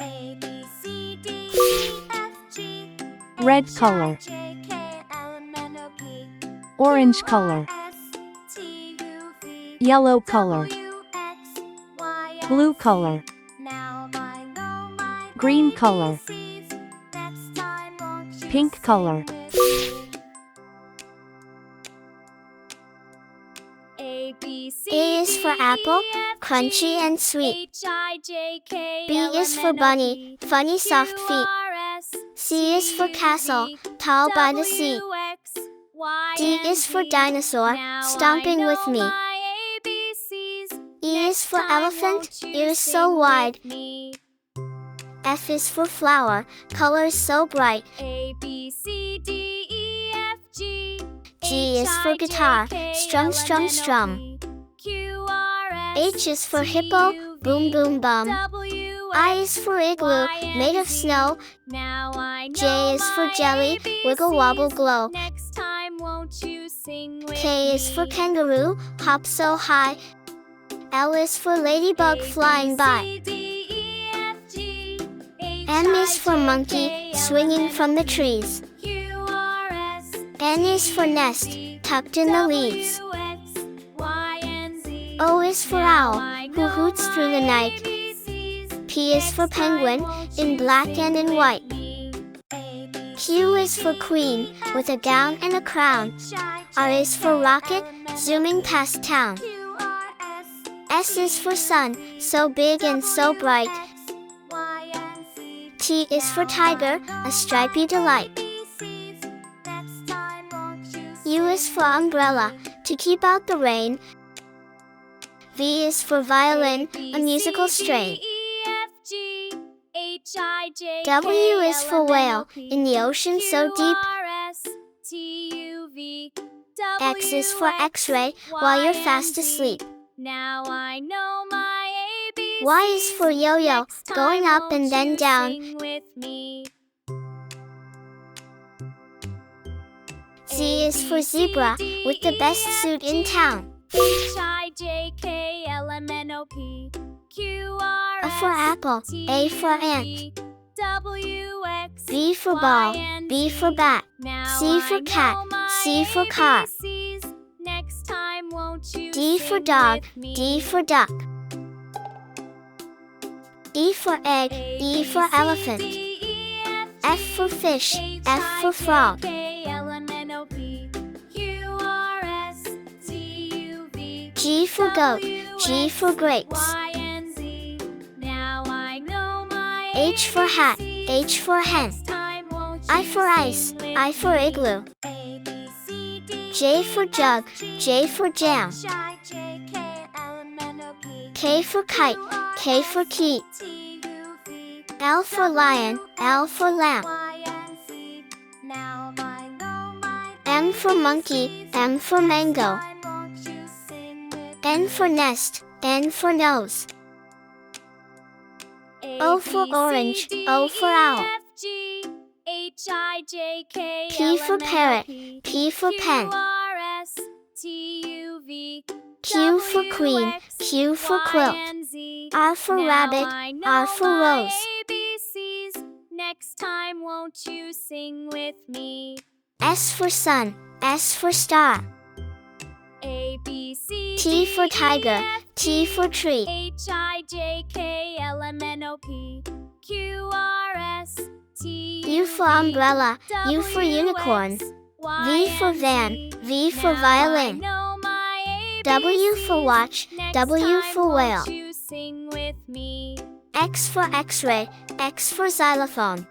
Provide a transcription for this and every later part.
A, B, C, D, E, F, G, Red H, color. I, J, K, L, M, N, O, P, Orange Q, R, color. S, T, U, V, Yellow color. W, X, Y, and Blue Z. color. Now I know my Green color. ABCs. Next time won't you Pink sing color. with me? A, B, C, A is for D, apple, E, F, crunchy G, and sweet. H, I, J, K, B L, is M, for N, O, bunny, P, funny soft Q, feet. R, S, C is for T, U, castle, V, tall by the sea. W, X, Y, D and is for Z. dinosaur, Now stomping I with know me. my ABCs. E is for Next time elephant, won't you ears so sing wide. with me? F is for flower, colors so bright. A, B, C, D, E, F, G. G is for guitar, strum, strum, strum. Q, R, S, H is for T, hippo, U, V, boom, boom, bum. W, I X, is for igloo, Y, made and of Z. snow. Now I know J is for my jelly, wiggle, ABCs. wobble, glow. Next time won't you sing with K is for me? kangaroo, hop so high. L is for ladybug, flying by. A, B, C, D, E, F, G, H, M is I, for J, monkey, K, L, swinging M, N, from the O, P, trees. Q, R, S, N is for T, U, nest, V, tucked in the leaves. W, X, Y, and Z. O is for Now owl, I who know hoots through the my night. ABCs. P is for Next time penguin, won't in you black sing and in with white. me? A, B, Q C, is for D, queen, E, F, with a G, gown and a crown. H, I, R J, is for K, rocket, L, M, N, O, zooming P, past town. Q, R, S, S is T, for U, sun, V, so big and so W, bright. X, Y, and Z. T is for Now tiger, I know a stripy my delight. ABCs. Next time won't you U is sing for with umbrella, me? to keep out the rain. V is for violin, a musical strain. W is for whale, in the ocean so deep. X is for X-ray, while you're fast asleep. Now I know my ABCs. Y is for yo-yo, Next time going up won't and then you down. sing with me? Z is for zebra, with the best suit in town. H-I-J-K-L-M-N-O-P Q-R-S, A for apple, A for ant. W-X, B for ball, Y, B for bat. Now C for I cat, know my C for car. ABCs. Next time won't you D for sing dog, with me? D for duck. E for egg, A, E B, for C, elephant. D, E, F, F G, for fish, H, F I, for J, frog. K, L, M, N, O, P, Q, R, S, T, U, V, G for goat, W, G X, for grapes. Y, and Z. Now I know my H for hat, ABCs. H for hen. Next time won't I you for ice, sing with I for me? igloo. A, B, C, D, J E, for F, jug, G, J for jam. H, I, J, K, L, M, N, O, P, K for kite, Q, R, K for S, key. T, U, V, L for lion, L for lamp. Y, and Z. Now I know my M for monkey, ABCs. M for Next mango. time won't you sing with N me? for nest, N for nose. A, O for B, C, orange, D, O for E, owl. F, G, H, I, J, K, P for L, M, N, O, parrot, P, P for pen. Q, R, S, T, U, V, Q for W, queen, X, Q for Y, quilt. and Z. R for Now rabbit, I know R for my rose. ABCs. Next time won't you sing with me? S for sun, S for star. A, B, C, T D, for tiger, E, F, T for tree. H, I, J, K, L, M, N, O, P, Q, R, S, T, U for umbrella, U for unicorn. V for van, V for violin. W for watch, W for whale. X for x-ray, X for xylophone.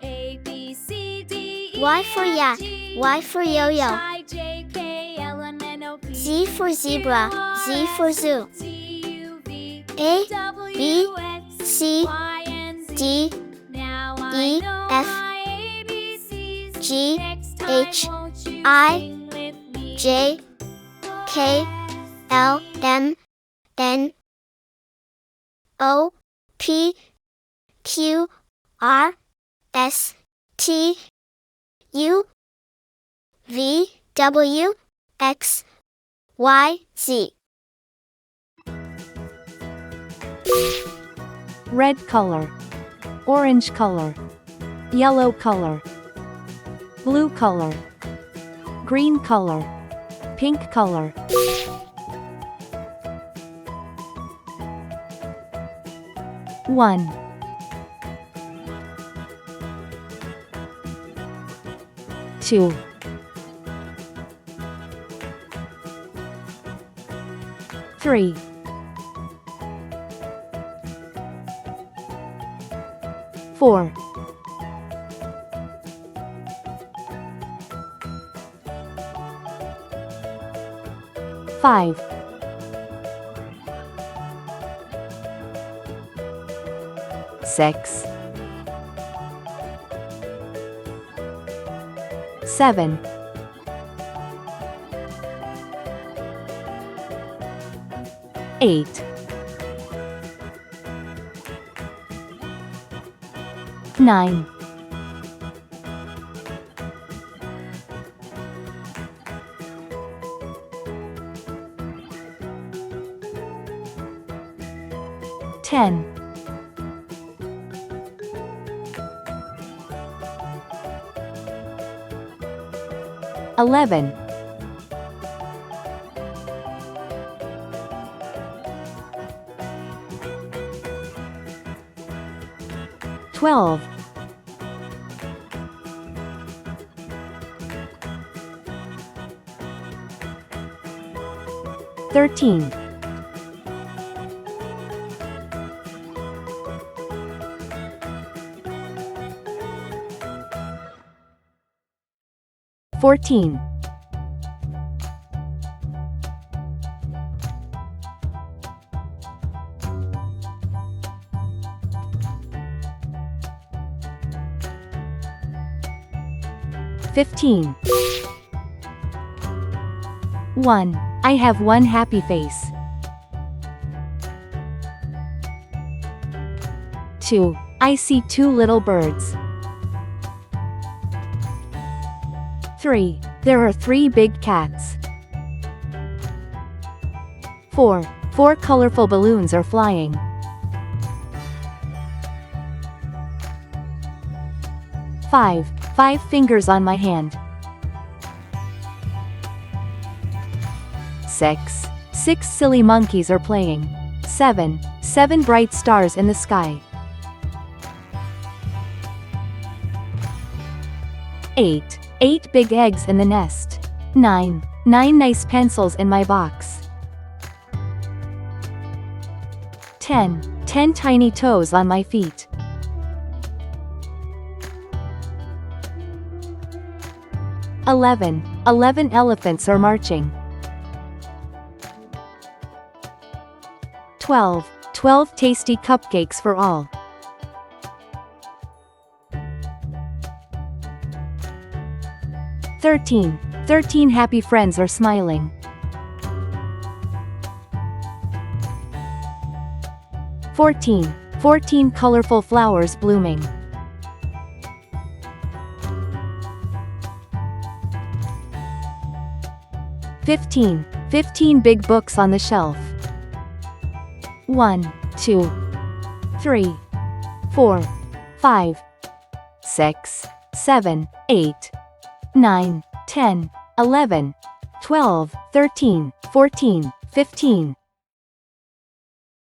A, B, C, D, E, Y for yak, F, G, Y for yo-yo. H, I, J, K, L, M, N, O, P, Z for zebra, Z for zoo. T, U, V, A, W, B, X, C, Y, and Z. D, Now E, I know F, my ABCs. G, Next time H, won't you I, sing with me? J, K, L, M, N, O, P, Q, R, S, T, U, V, W, X, Y, Z. Red color. orange color, yellow color, blue color, green color, pink color. One, two, three, four, five, six, seven, eight, nine, 10, 11, 12, 13, 14, 15, 1. I have one happy face. 2. I see two little birds. 3. There are three big cats. 4. Four colorful balloons are flying. 5. 5 fingers on my hand. 6. 6 silly monkeys are playing. 7. 7 bright stars in the sky. 8. 8 big eggs in the nest. 9. 9 nice pencils in my box. 10. 10 tiny toes on my feet. 11. 11 elephants are marching. 12. 12 tasty cupcakes for all. 13. 13 happy friends are smiling. 14. 14 colorful flowers blooming. 15. 15 big books on the shelf. 1, 2, 3, 4, 5, 6, 7, 8, 9, 10, 11, 12, 13, 14, 15,